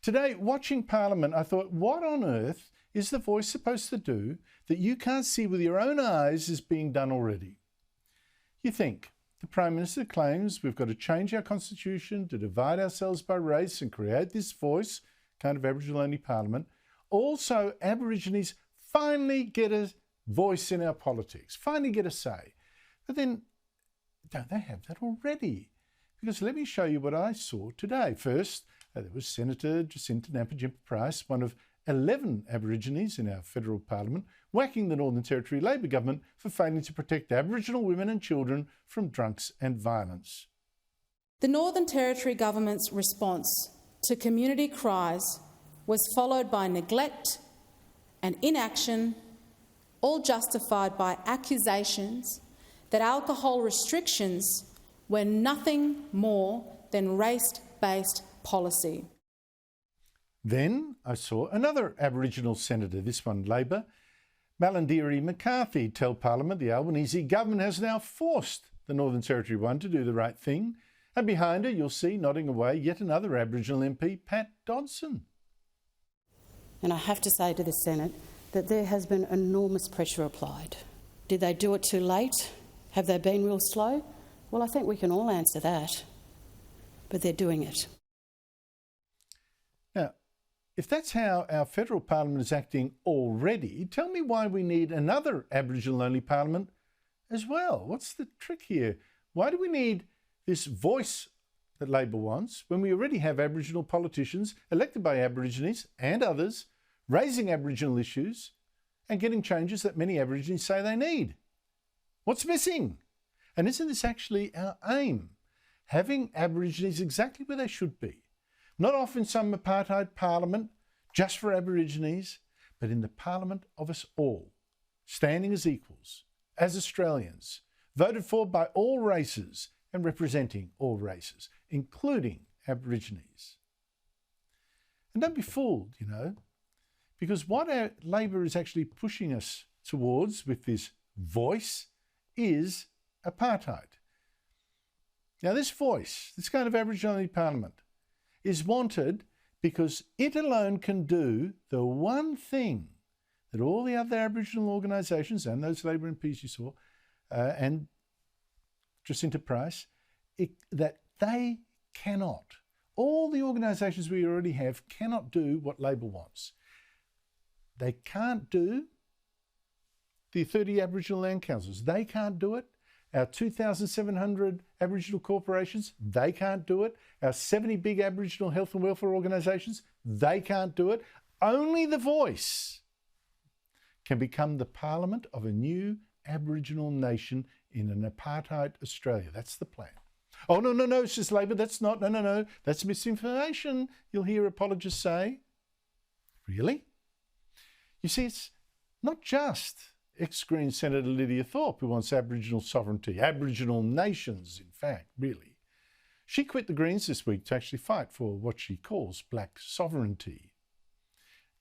Today, watching Parliament, I thought, what on earth is the voice supposed to do that you can't see with your own eyes is being done already? You think, the Prime Minister claims we've got to change our constitution to divide ourselves by race and create this voice, kind of Aboriginal-only Parliament. Also, Aborigines finally get a voice in our politics, finally get a say. But then, don't they have that already? Because let me show you what I saw today. First, there was Senator Jacinta Nampijinpa-Price, one of 11 Aborigines in our federal parliament, whacking the Northern Territory Labor government for failing to protect Aboriginal women and children from drunks and violence. The Northern Territory government's response to community cries was followed by neglect and inaction, all justified by accusations that alcohol restrictions were nothing more than race-based policy. Then I saw another Aboriginal senator, this one Labor, Malandiri McCarthy, tell Parliament the Albanese government has now forced the Northern Territory one to do the right thing. And behind her, you'll see, nodding away, yet another Aboriginal MP, Pat Dodson. And I have to say to the Senate that there has been enormous pressure applied. Did they do it too late? Have they been real slow? Well, I think we can all answer that. But they're doing it. Now, if that's how our federal parliament is acting already, tell me why we need another Aboriginal-only parliament as well. What's the trick here? Why do we need this voice that Labor wants when we already have Aboriginal politicians elected by Aborigines and others raising Aboriginal issues and getting changes that many Aborigines say they need? What's missing? And isn't this actually our aim? Having Aborigines exactly where they should be. Not off in some apartheid parliament just for Aborigines, but in the parliament of us all, standing as equals, as Australians, voted for by all races and representing all races, including Aborigines. And don't be fooled, you know, because what our Labor is actually pushing us towards with this voice is apartheid. Now this voice, this kind of Aboriginal parliament, is wanted because it alone can do the one thing that all the other Aboriginal organisations and those Labor MPs you saw, and Jacinta Price, that they cannot. All the organisations we already have cannot do what Labor wants. They can't do the 30 Aboriginal land councils. They can't do it. Our 2,700 Aboriginal corporations, they can't do it. Our 70 big Aboriginal health and welfare organisations, they can't do it. Only the voice can become the parliament of a new Aboriginal nation in an apartheid Australia. That's the plan. Oh, no, it's just Labor. That's not, no. That's misinformation, you'll hear apologists say. Really? You see, it's not just ex-Green Senator Lydia Thorpe who wants Aboriginal sovereignty, Aboriginal nations, in fact, really. She quit the Greens this week to actually fight for what she calls black sovereignty.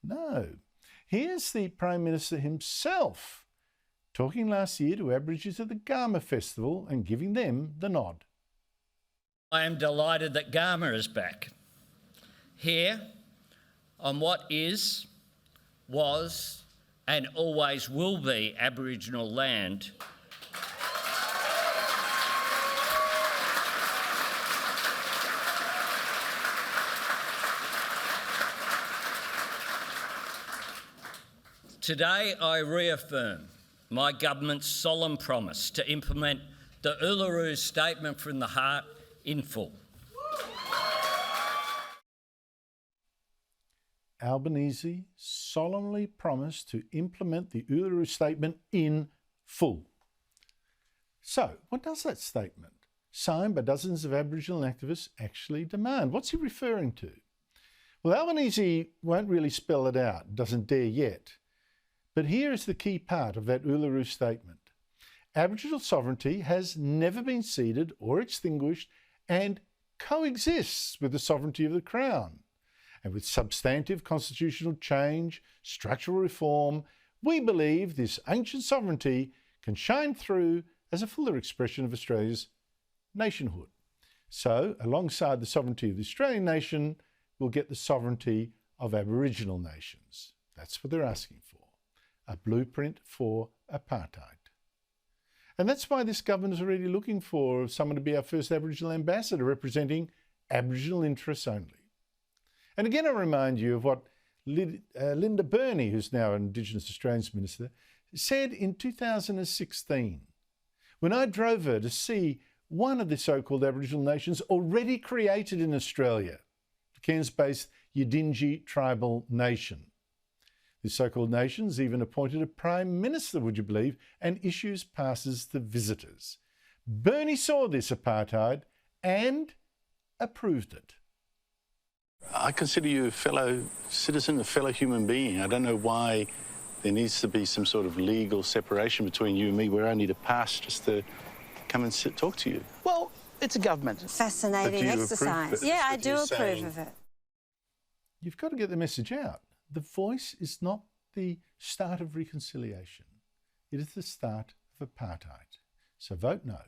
No, here's the Prime Minister himself talking last year to Aborigines at the Garma Festival and giving them the nod. I am delighted that Garma is back, here on what is, was and always will be Aboriginal land. Today I reaffirm my government's solemn promise to implement the Uluru Statement from the Heart in full. Albanese solemnly promised to implement the Uluru Statement in full. So, what does that statement, signed by dozens of Aboriginal activists, actually demand? What's he referring to? Well, Albanese won't really spell it out, doesn't dare yet. But here is the key part of that Uluru Statement. Aboriginal sovereignty has never been ceded or extinguished and coexists with the sovereignty of the Crown. And with substantive constitutional change, structural reform, we believe this ancient sovereignty can shine through as a fuller expression of Australia's nationhood. So, alongside the sovereignty of the Australian nation, will get the sovereignty of Aboriginal nations. That's what they're asking for. A blueprint for apartheid. And that's why this government is already looking for someone to be our first Aboriginal ambassador representing Aboriginal interests only. And again, I remind you of what Linda Burney, who's now an Indigenous Australians Minister, said in 2016 when I drove her to see one of the so-called Aboriginal nations already created in Australia, the Cairns-based Yidinji tribal nation. The so-called nations even appointed a Prime Minister, would you believe, and issues passes to visitors. Burney saw this apartheid and approved it. I consider you a fellow citizen, a fellow human being. I don't know why there needs to be some sort of legal separation between you and me where I need a pass just to come and talk to you. Well, it's a government. Fascinating exercise. Yeah, I do approve of it. You've got to get the message out. The voice is not the start of reconciliation. It is the start of apartheid. So vote no.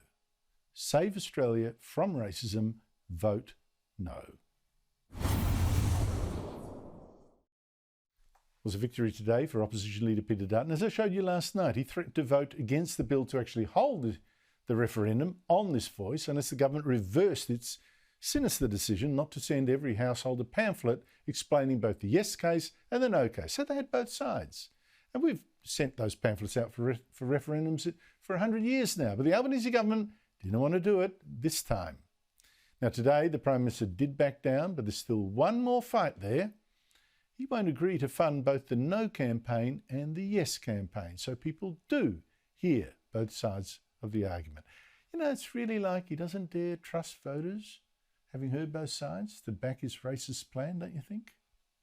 Save Australia from racism. Vote no. It was a victory today for opposition leader Peter Dutton. As I showed you last night, he threatened to vote against the bill to actually hold the referendum on this voice unless the government reversed its sinister decision not to send every household a pamphlet explaining both the yes case and the no case. So they had both sides. And we've sent those pamphlets out for referendums for 100 years now. But the Albanese government didn't want to do it this time. Now today, the Prime Minister did back down, but there's still one more fight there. He won't agree to fund both the no campaign and the yes campaign. So people do hear both sides of the argument. You know, it's really like he doesn't dare trust voters, having heard both sides, to back his racist plan, don't you think?